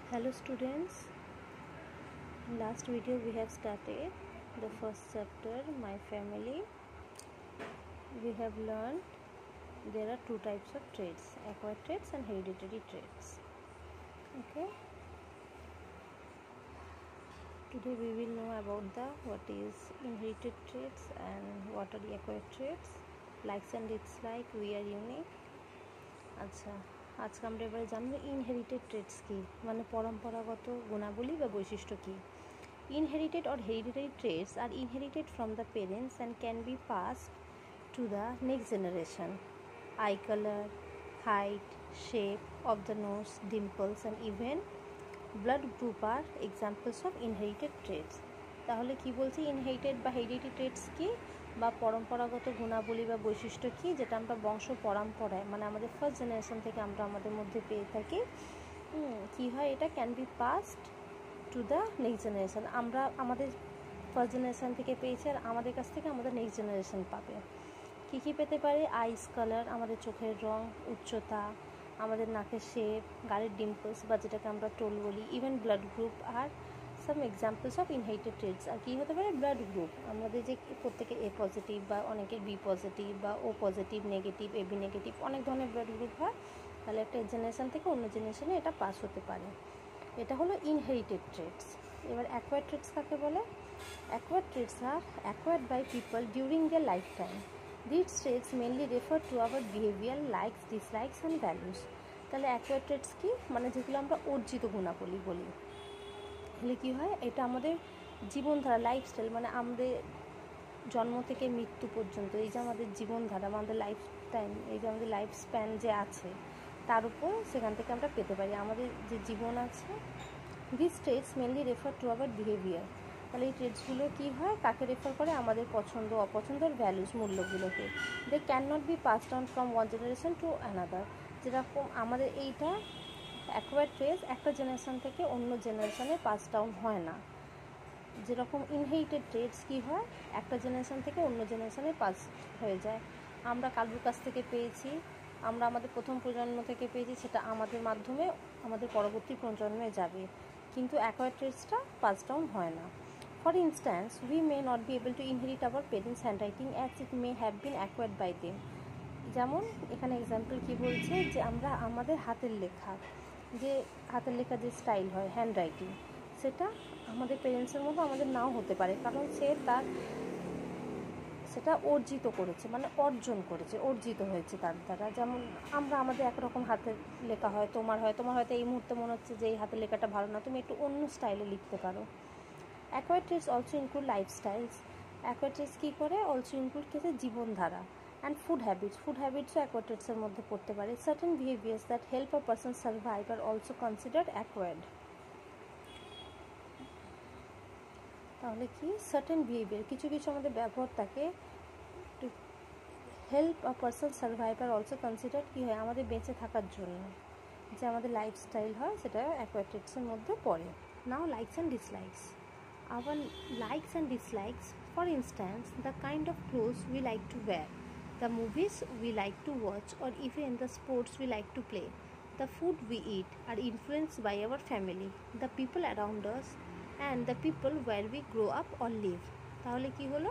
Hello students, in last video we have started the first chapter, my family. We have learned there are two types of traits, acquired traits and hereditary traits. Okay, today we will know about what is inherited traits and what are the acquired traits, likes and dislikes, we are unique. আচ্ছা, আজকে আমরা এবারে জানবো inherited traits কি, মানে পরম্পরাগত গুণাবলী বা বৈশিষ্ট্য কি। Inherited or hereditary traits are inherited from the parents and can be passed to the next generation. Eye color, height, shape of the nose, dimples and even blood group are examples of inherited traits. তাহলে কি বলছি, inherited বা hereditary traits কি বা পরম্পরাগত গুণাবলী বা বৈশিষ্ট্য কি, যেটা আমরা বংশ পরম্পরায় মানে আমাদের ফার্স্ট জেনারেশন থেকে আমরা আমাদের মধ্যে পেয়ে থাকি। কি হয়, এটা can be passed to the next generation. আমরা আমাদের ফার্স্ট জেনারেশন থেকে পেয়েছি আর আমাদের কাছ থেকে আমাদের নেক্সট জেনারেশন পাবে। কী কী পেতে পারে? আইস কালার, আমাদের চোখের রং, উচ্চতা, আমাদের নাকের শেপ, গালের ডিম্পলস বা যেটাকে আমরা টোল বলি, ইভেন ব্লাড গ্রুপ আর some examples of inherited traits. আর কী হতে পারে? ব্লাড গ্রুপ, আমাদের যে প্রত্যেকে এ পজিটিভ বা অনেকের বি পজিটিভ বা ও পজিটিভ, নেগেটিভ, এবি নেগেটিভ, অনেক ধরনের ব্লাড গ্রুপ হয়। তাহলে একটা জেনারেশন থেকে অন্য জেনারেশনে এটা পাস হতে পারে। এটা হলো ইনহেরিটেড ট্রেটস। এবার অ্যাকোয়ার্ড ট্রেটস কাকে বলে? Acquired traits are acquired by people during their lifetime. This traits mainly refer to our behaviour, likes, dislikes and values. তাহলে অ্যাকোয়ার্ড ট্রেটস কি, মানে যেগুলো আমরা অর্জিত গুণাবলী বলি। তাহলে কী হয়, এটা আমাদের জীবনধারা, লাইফস্টাইল, মানে আমাদের জন্ম থেকে মৃত্যু পর্যন্ত এই যে আমাদের জীবনধারা, আমাদের লাইফ টাইম, এই যে আমাদের লাইফ স্প্যান যে আছে তার উপর সেখান থেকে আমরা পেতে পারি আমাদের যে জীবন আছে। This traits mainly refer to our behaviour. তাহলে এই ট্রেটসগুলো কী হয়, কাকে রেফার করে? আমাদের পছন্দ অপছন্দের ভ্যালুস, মূল্যগুলোকে। They can not be pass down from one generation to another. যেরকম আমাদের এইটা অ্যাকোয়ার্ড ট্রেটস একটা জেনারেশন থেকে অন্য জেনারেশনে পাস ডাউন হয় না। যেরকম ইনহেরিটেড ট্রেটস কী হয়, একটা জেনারেশন থেকে অন্য জেনারেশনে পাস হয়ে যায়। আমরা কারোর কাছ থেকে পেয়েছি, আমরা আমাদের প্রথম প্রজন্ম থেকে পেয়েছি, সেটা আমাদের মাধ্যমে আমাদের পরবর্তী প্রজন্মে যাবে, কিন্তু অ্যাকোয়ার্ড ট্রেটসটা পাস ডাউন হয় না। For instance, we may not be able to inherit our parents handwriting as it may have been acquired by them. যেমন এখানে এক্সাম্পল কী বলছে, যে আমরা আমাদের হাতের লেখা, যে হাতের লেখা যে স্টাইল হয়, হ্যান্ড রাইটিং, সেটা আমাদের পেরেন্টসের মতো আমাদের নাও হতে পারে, কারণ সেটা অর্জিত করেছে, মানে অর্জন করেছে, অর্জিত হয়েছে তার দ্বারা। যেমন আমরা আমাদের একরকম হাতের লেখা হয়, তোমার হয়তো এই মুহূর্তে মনে হচ্ছে যে এই হাতের লেখাটা ভালো না, তুমি একটু অন্য স্টাইলে লিখতে পারো। Acquired traits also include lifestyles. Acquired traits কী করে? অলসো ইনক্লুড কিছু জীবনধারা অ্যান্ড ফুড হ্যাবিটসও অ্যাকোয়ার্ড ট্রেটসের মধ্যে পড়তে পারে। Certain behaviours that help a person survive are also considered acquired. তাহলে কি, সার্টেন বিহেভিয়ার, কিছু কিছু আমাদের ব্যবহার থাকে to help a person survive are also considered, কী হয়, আমাদের বেঁচে থাকার জন্য যে আমাদের লাইফস্টাইল হয়, সেটা অ্যাকোয়ার্ড ট্রেটসের মধ্যে পড়ে। Now likes and dislikes. Our likes and dislikes, for instance, the kind of clothes we like to wear, the movies we like to watch, or even the sports we like to play, the food we eat are influenced by our family, the people around us, and the people where we grow up or live. তাহলে কি হলো,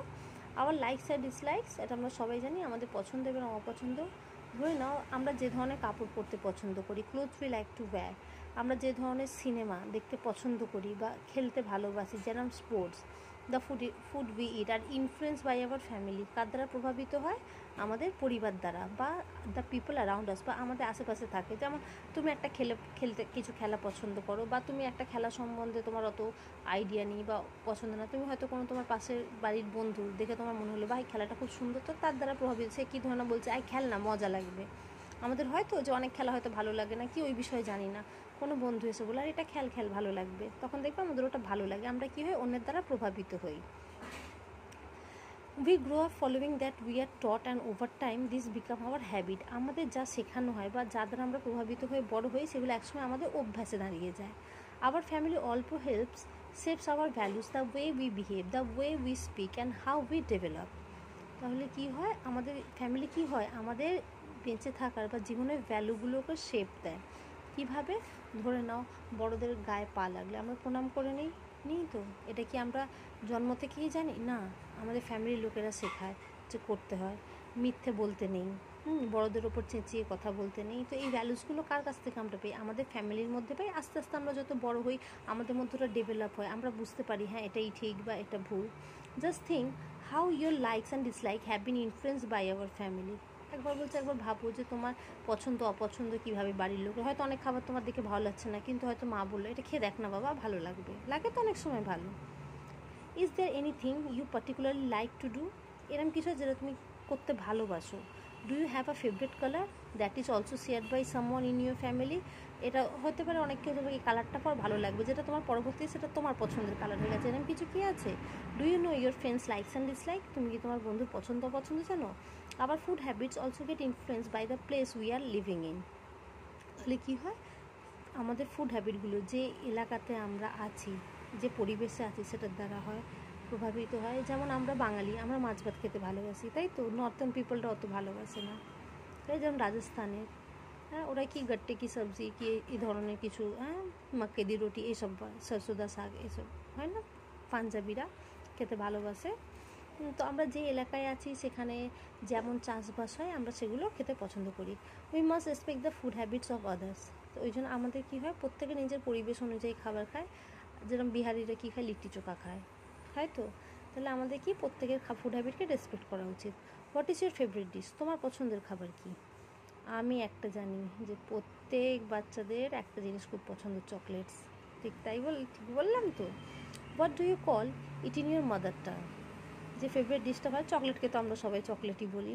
our likes and dislikes, এটা আমরা সবাই জানি, আমাদের পছন্দ এবং অপছন্দ। ধরে নাও আমরা যে ধরনের কাপড় পরতে পছন্দ করি, clothes we like to wire, আমরা যে ধরনের সিনেমা দেখতে পছন্দ করি বা খেলতে ভালোবাসি, যেরকম sports, the food we eat are influence by our family, কার দ্বারা প্রভাবিত হয়? আমাদের পরিবার দ্বারা, বা দ্য পিপল অ্যারাউন্ড আস, বা আমাদের আশেপাশে থাকে। যেমন তুমি একটা কিছু খেলা পছন্দ করো, বা তুমি একটা খেলা সম্বন্ধে তোমার অত আইডিয়া নেই বা পছন্দ না, তুমি হয়তো কোনো তোমার পাশের বাড়ির বন্ধু দেখে তোমার মনে হলো বা এই খেলাটা খুব সুন্দর, তো তার দ্বারা প্রভাবিত, সে কী ধরনের বলছে, খেল না, মজা লাগবে। আমাদের হয়তো যে অনেক খেলা হয়তো ভালো লাগে না, কি ওই বিষয়ে জানি না, কোনো বন্ধু এসে বলে আর এটা খেল ভালো লাগবে, তখন দেখবে আমাদের ওটা ভালো লাগে, আমরা কী হয়, অন্যের দ্বারা প্রভাবিত হই। We grow up following that we are taught and over time this become our habit. আমাদের যা শেখানো হয় বা যা দ্বারা আমরা প্রভাবিত হয়ে বড় হই, সেগুলো একসময় আমাদের অভ্যাসে দাঁড়িয়ে যায়। Our family also helps shapes hour values, the way we behave, the way we speak and how we develop. তাহলে কি হয়, আমাদের ফ্যামিলি কি হয়, আমাদের বেঁচে থাকার বা জীবনের ভ্যালুগুলোকে শেপ দেয়। কীভাবে? ধরে নাও বড়দের গায়ে পা লাগলে আমরা প্রণাম করে নিই তো, এটা কি আমরা জন্ম থেকেই জানি না, আমাদের ফ্যামিলির লোকেরা শেখায় যে করতে হয়। মিথ্যে বলতে নেই, বড়দের ওপর চেঁচিয়ে কথা বলতে নেই। তো এই ভ্যালুসগুলো কার কাছ থেকে আমরা পাই? আমাদের ফ্যামিলির মধ্যে পাই। আস্তে আস্তে আমরা যত বড় হই আমাদের মধ্যে ওটা ডেভেলপ হয়, আমরা বুঝতে পারি হ্যাঁ এটাই ঠিক বা এটা ভুল। Just think how your likes and dislike have been influenced by our family. একবার বলছে, একবার ভাবো যে তোমার পছন্দ অপছন্দ কীভাবে বাড়ির লোক, হয়তো অনেক খাবার তোমার দেখে ভালো লাগছে না, কিন্তু হয়তো মা বললো এটা খেয়ে দেখ না বাবা, ভালো লাগবে, লাগে তো অনেক সময় ভালো। Is there anything you particularly like to do? এরকম কিছু যেটা তুমি করতে ভালোবাসো। Do you have a favourite colour that is also share by someone in your family? এটা হতে পারে অনেক কেউ তোমাকে এই কালারটা পর ভালো লাগবে, যেটা তোমার পরবর্তী সেটা তোমার পছন্দের কালার হয়ে গেছে, এরকম কিছু কি আছে? Do you know your friends likes and dislike? তুমি কি তোমার বন্ধুর পছন্দ অপছন্দ জানো? আবার food habits also get influence by the place we are living in. তাহলে কী হয়, আমাদের ফুড হ্যাবিটগুলো যে এলাকাতে আমরা আছি, যে পরিবেশে আছি সেটার দ্বারা হয় প্রভাবিত হয়। যেমন আমরা বাঙালি, আমরা মাছ ভাত খেতে ভালোবাসি, তাই তো? নর্থার্ন পিপলটা অত ভালোবাসে না, তাই? যেমন রাজস্থানের, হ্যাঁ, ওরা কি গাট্টে কি সবজি কি এই ধরনের কিছু, হ্যাঁ, মাক্কে দি রুটি এইসব, সরসোদা শাক এইসব হয় না, পাঞ্জাবিরা খেতে ভালোবাসে। তো আমরা যে এলাকায় আছি সেখানে যেমন চাষবাস হয় আমরা সেগুলো খেতে পছন্দ করি। We must respect the food habits of others. তো ওই জন্য আমাদের কী হয়, প্রত্যেকে নিজের পরিবেশ অনুযায়ী খাবার খায়। যেরকম বিহারিরা কী খায়, লিট্টি চোখা খায়, তাই তো? তাহলে আমাদের কি প্রত্যেকের ফুড হ্যাবিটকে রেসপেক্ট করা উচিত। What is your favourite dish? তোমার পছন্দের খাবার কি? আমি একটা জানি যে প্রত্যেক বাচ্চাদের একটা জিনিস খুব পছন্দ, চকলেটস। ঠিক তাই ঠিক বললাম তো? What do you call it in your mother tongue? যে ফেভারিট ডিশটা হয়, চকলেটকে তো আমরা সবাই চকলেটই বলি।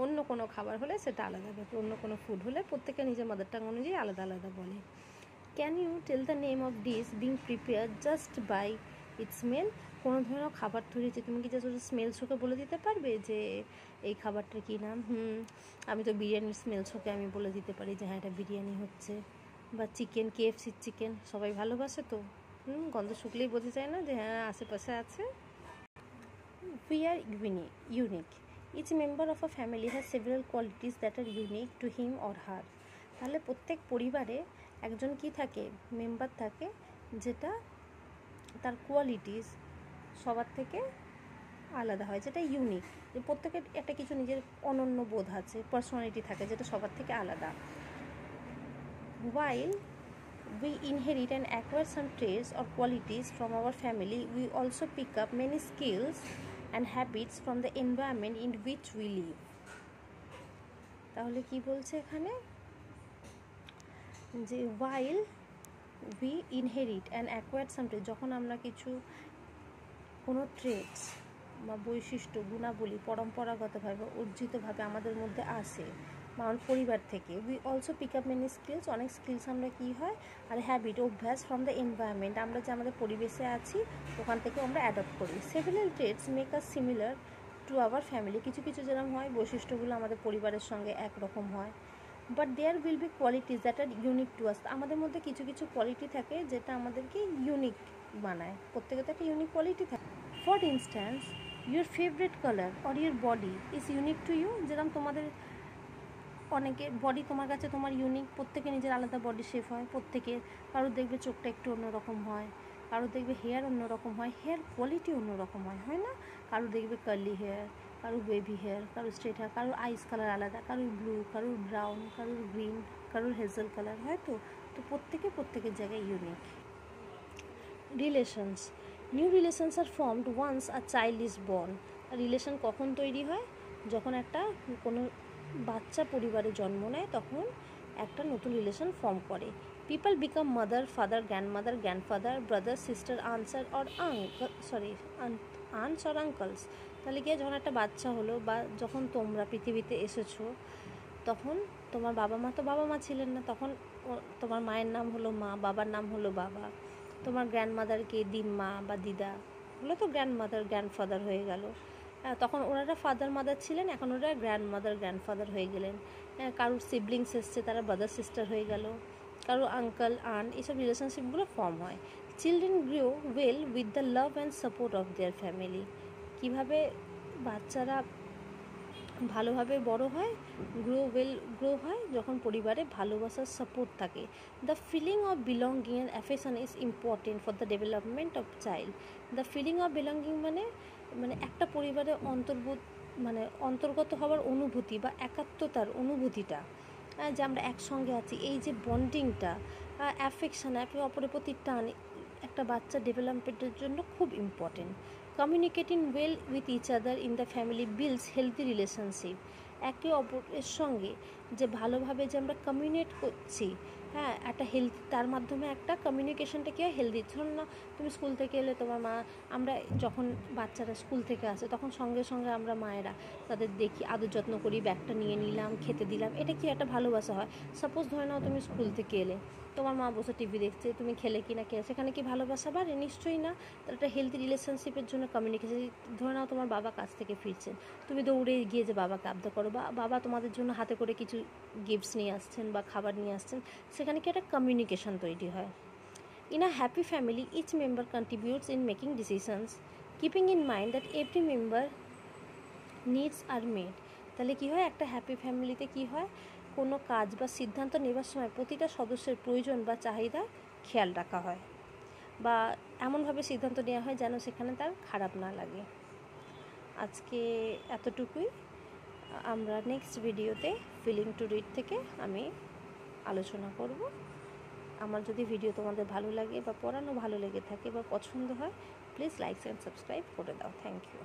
অন্য কোনো খাবার হলে সেটা আলাদা ব্যাপার, অন্য কোনো ফুড হলে প্রত্যেকে নিজের মাদার টাং অনুযায়ী আলাদা আলাদা বলে। Can you tell the name of dish being prepare just by its smell? কোনো ধরনের খাবার তৈরি হচ্ছে, তুমি কি জাস্ট ওটা স্মেল শোকে বলে দিতে পারবে যে এই খাবারটার কী নাম? আমি তো বিরিয়ানির স্মেল শোকে আমি বলে দিতে পারি যে হ্যাঁ এটা বিরিয়ানি হচ্ছে। বা চিকেন, KFC চিকেন সবাই ভালোবাসে তো, গন্ধ শুকলেই বোঝা যায় না যে হ্যাঁ আশেপাশে আছে। We are unique. Each member of a family has several qualities that are unique to him or her. তাহলে প্রত্যেক পরিবারে একজন কি থাকে, মেম্বার থাকে, যেটা তার কোয়ালিটিস সবার থেকে আলাদা হয়, যেটা ইউনিক। যে প্রত্যেকের একটা কিছু নিজের অনন্য বোধ আছে, পার্সোনালিটি থাকে যেটা সবার থেকে আলাদা। While we inherit and acquire some traits or qualities from our family, we also pick up many skills and habits from the environment in which we live. তাহলে কি বলছে এখানে, যে while we inherit and acquire some traits, যখন আমরা কোনো traits বা বৈশিষ্ট্য গুণাবলী পরম্পরাগতভাবে অর্জিতভাবে আমাদের মধ্যে আসে বা আমার পরিবার থেকে, we also pick up many skills, অনেক স্কিলস আমরা কী হয়, আর হ্যাবিট অভ্যাস ফ্রম দ্য এনভায়রনমেন্ট, আমরা যে আমাদের পরিবেশে আছি ওখান থেকে আমরা অ্যাডপ্ট করি। Several traits make us similar to our family, কিছু কিছু যেরকম হয় বৈশিষ্ট্যগুলো আমাদের পরিবারের সঙ্গে একরকম হয়। But there will be qualities that are unique to us, আমাদের মধ্যে কিছু কিছু কোয়ালিটি থাকে যেটা আমাদেরকে ইউনিক বানায়, প্রত্যেকের তো একটা ইউনিক কোয়ালিটি থাকে। For instance your favourite colour or your body is unique to you, যেরকম তোমাদের অনেকের বডি তোমার কাছে তোমার ইউনিক, প্রত্যেকে নিজের আলাদা বডি শেপ হয় প্রত্যেকের, কারোর দেখবে চোখটা একটু অন্যরকম হয়, কারোর দেখবে হেয়ার অন্যরকম হয়, হেয়ার কোয়ালিটি অন্যরকম হয় না? কারোর দেখবে কার্লি হেয়ার, কারোর ওয়েভি হেয়ার, কারোর স্ট্রেট হেয়ার, কারোর আইস কালার আলাদা, কারোর ব্লু, কারোর ব্রাউন, কারোর গ্রিন, কারোর হেজেল কালার, হয় তো? তো প্রত্যেকের জায়গায় unique. Relations, new relations are formed once a child is born. Relation কখন তৈরি হয়, যখন কোনো বাচ্চা পরিবারে জন্ম নেয় তখন একটা নতুন রিলেশন ফর্ম করে। People become mother, father, grandmother, grandfather, brother, sister, aunts or uncle's. তাহলে কি, যখন একটা বাচ্চা হলো বা যখন তোমরা পৃথিবীতে এসেছো তখন তোমার বাবা মা তো বাবা মা ছিলেন না, তখন তোমার মায়ের নাম হলো মা, বাবার নাম হলো বাবা। তোমার গ্র্যান্ডমাদারকে দিম্মা বা দিদা হলো তো গ্র্যান্ডমাদার, গ্র্যান্ডফাদার হয়ে গেল। তখন ওনারা ফাদার মাদার ছিলেন, এখন ওরা গ্র্যান্ডমাদার, গ্র্যান্ডফাদার হয়ে গেলেন। কারোর সিবলিংস এসছে, তারা ব্রাদার সিস্টার হয়ে গেল, কারোর আঙ্কেল আন্ট, এইসব রিলেশনশিপগুলো ফর্ম হয়। Children grow well with the love and support of their family. কীভাবে বাচ্চারা ভালোভাবে বড় হয়, গ্রো হয় যখন পরিবারে ভালোবাসার সাপোর্ট থাকে। The feeling of belonging and affection is important for the development of child. The feeling of belonging মানে একটা পরিবারে অন্তর্গত হওয়ার অনুভূতি বা একাত্মতার অনুভূতিটা, যে আমরা একসঙ্গে আছি, এই যে বন্ডিংটা, অ্যাফেকশন, একে অপরের প্রতি টান, একটা বাচ্চার ডেভেলপমেন্টের জন্য খুব important. Communicating well with each other in the family builds healthy relationship. একে অপরের সঙ্গে যে ভালোভাবে যে আমরা কমিউনিকেট করছি, হ্যাঁ, একটা হেলদি, তার মাধ্যমে একটা কমিউনিকেশনটা কি হয়, হেলদি। ধরুন না, তুমি স্কুল থেকে এলে তোমার মা, আমরা যখন বাচ্চারা স্কুল থেকে আসে তখন সঙ্গে সঙ্গে আমরা মায়েরা তাদের দেখি, আদর যত্ন করি, ব্যাগটা নিয়ে নিলাম, খেতে দিলাম, এটা কি একটা ভালোবাসা হয়। সাপোজ ধরে নাও তুমি স্কুল থেকে এলে, তোমার মা বসে টিভি দেখছে, তুমি খেলে কি না খেলে, সেখানে কি ভালোবাসা বাড়ে? নিশ্চয়ই না। তাহলে একটা হেলদি রিলেশনশিপের জন্য কমিউনিকেশন। ধরে নাও তোমার বাবা কাজ থেকে ফিরছেন, তুমি দৌড়ে গিয়ে যে বাবাকে আবদার করো, বা বাবা তোমাদের জন্য হাতে করে কিছু গিফটস নিয়ে আসছেন বা খাবার নিয়ে আসছেন, সেখানে কি একটা কমিউনিকেশন তৈরি হয়। In a happy family, each member contributes in making decisions, keeping in mind that every member needs are met. তাহলে কী হয়, একটা হ্যাপি ফ্যামিলিতে কী হয়, কোনো কাজ বা সিদ্ধান্ত নেবার সময় প্রতিটা সদস্যের প্রয়োজন বা চাহিদা খেয়াল রাখা হয়, বা এমনভাবে সিদ্ধান্ত নেওয়া হয় যেন সেখানে তার খারাপ না লাগে। আজকে এতটুকুই। আমরা নেক্সট ভিডিওতে ফিলিং টু রিড থেকে আমি আলোচনা করব। আমার যদি ভিডিও তোমাদের ভালো লাগে বা পড়ানো ভালো লেগে থাকে বা পছন্দ হয়, প্লিজ লাইক অ্যান্ড সাবস্ক্রাইব করে দাও। Thank you.